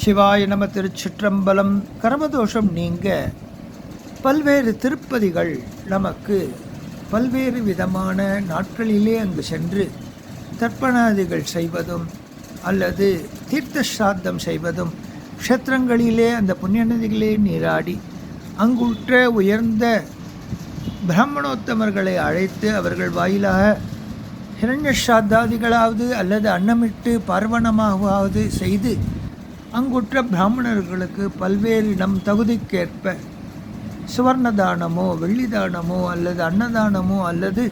சிவாய நம. திருச்சிற்றம்பலம். கர்மதோஷம் நீங்க பல்வேறு திருப்பதிகள் நமக்கு பல்வேறு விதமான நாட்களிலே அங்கு சென்று தர்ப்பணாதிகள் செய்வதும் அல்லது தீர்த்த ஸ்ராத்தம் செய்வதும் க்ஷேத்திரங்களிலே அந்த புண்ணிய நதிகளே நீராடி அங்குற்ற உயர்ந்த பிராமணோத்தமர்களை அழைத்து அவர்கள் வாயிலாக ஹிரண்ய ஸ்ராத்தாதிகளாவது அல்லது அன்னமிட்டு பார்வணமாகவாவது செய்து அங்குற்ற பிராமணர்களுக்கு பல்வேறு நம் தகுதிக்கேற்ப சுவர்ண தானமோ வெள்ளி தானமோ அல்லது அன்னதானமோ அல்லது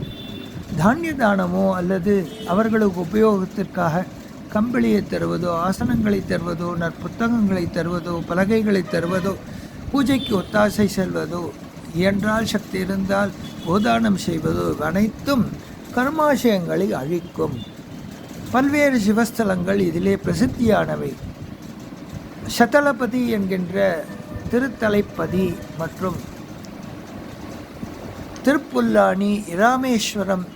தானிய தானமோ அல்லது அவர்களுக்கு உபயோகத்திற்காக கம்பளியை தருவதோ ஆசனங்களை தருவதோ நற்புத்தகங்களை தருவதோ பலகைகளை தருவதோ பூஜைக்கு ஒத்தாசை செல்வதோ இயன்றால் சக்தி இருந்தால் கோதானம் செய்வதோ அனைத்தும் கர்மாசயங்களை அழிக்கும். பல்வேறு சிவஸ்தலங்கள் இதிலே பிரசித்தியானவை. சதலபதி என்கின்ற திருத்தலைப்பதி மற்றும் திருப்புல்லானி, இராமேஸ்வரம்,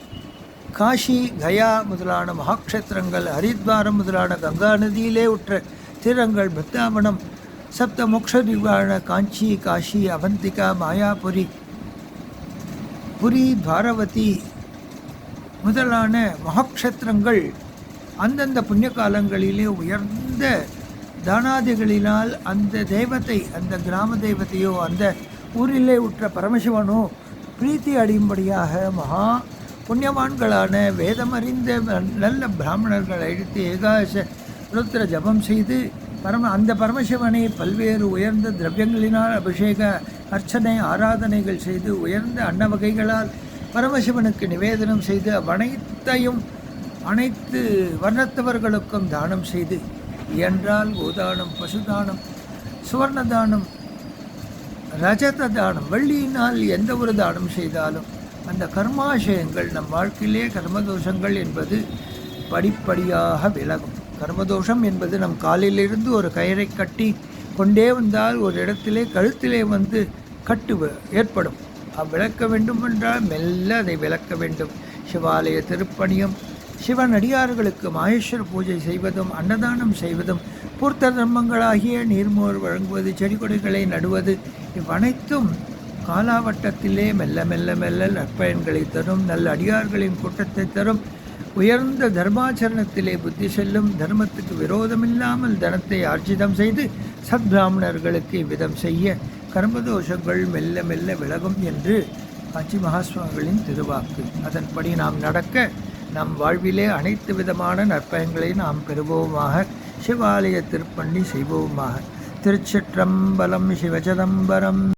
காஷி, கயா முதலான மகாக்ஷேத்திரங்கள், ஹரித்வாரம் முதலான கங்கா நதியிலே உற்ற தீரங்கள், பிருந்தாவனம், சப்த மோக்ஷ நிவாரண, காஞ்சி, காஷி, அவந்திகா, மாயாபுரி, புரி, துவாரவதி முதலான மகாக்ஷேத்திரங்கள் அந்தந்த புண்ணிய காலங்களிலே உயர்ந்த தானாதிகளினால் அந்த தெய்வத்தை, அந்த கிராம தெய்வத்தையோ அந்த ஊரிலே உற்ற பரமசிவனோ பிரீத்தி அடையும்படியாக மகா புண்ணியவான்களான வேதமறிந்த நல்ல பிராமணர்கள் அழைத்து ஏகாதச ருத்ர ஜபம் செய்து அந்த பரமசிவனை பல்வேறு உயர்ந்த திரவியங்களினால் அபிஷேக அர்ச்சனை ஆராதனைகள் செய்து உயர்ந்த அன்ன வகைகளால் பரமசிவனுக்கு நிவேதனம் செய்து அனைத்தையும் அனைத்து வர்ணத்தவர்களுக்கும் தானம் செய்து என்றால் கோதானம், பசுதானம், சுவர்ணதானம், ரஜத தானம், வெள்ளியினால் எந்த ஒரு தானம் செய்தாலும் அந்த கர்மாசயங்கள் நம் வாழ்க்கையிலே கர்மதோஷங்கள் என்பது படிப்படியாக விலகும். கர்மதோஷம் என்பது நம் காலிலிருந்து ஒரு கயிறை கட்டி கொண்டே வந்தால் ஒரு இடத்திலே கழுத்திலே வந்து கட்டு ஏற்படும். விளக்க வேண்டும் என்றால் மெல்ல அதை விளக்க வேண்டும். சிவாலய திருப்பணியும் சிவனடியார்களுக்கு மாகேஸ்வர பூஜை செய்வதும் அன்னதானம் செய்வதும் பூர்த்த தர்மங்களாகிய நீர்மோர் வழங்குவது செடி கொடிகளை நடுவது இவ்வனைத்தும் காலாவட்டத்திலே மெல்ல மெல்ல மெல்ல நற்பயன்களை தரும். நல்ல அடியார்களின் கூட்டத்தை தரும். உயர்ந்த தர்மாச்சரணத்திலே புத்தி செல்லும். தர்மத்துக்கு விரோதமில்லாமல் தனத்தை ஆர்ஜிதம் செய்து சத்பிராமணர்களுக்கு இவ்விதம் செய்ய கர்மதோஷங்கள் மெல்ல மெல்ல விலகும் என்று காஞ்சி மகாஸ்வாமிகளின் திருவாக்கு. அதன்படி நாம் நடக்க நம் வாழ்விலே அனைத்து விதமான நற்பயன்களை நாம் பெறுவோமாக. சிவாலய திருப்பணி செய்வோமாக. திருச்சிற்றம்பலம். சிவச்சதம்பரம்.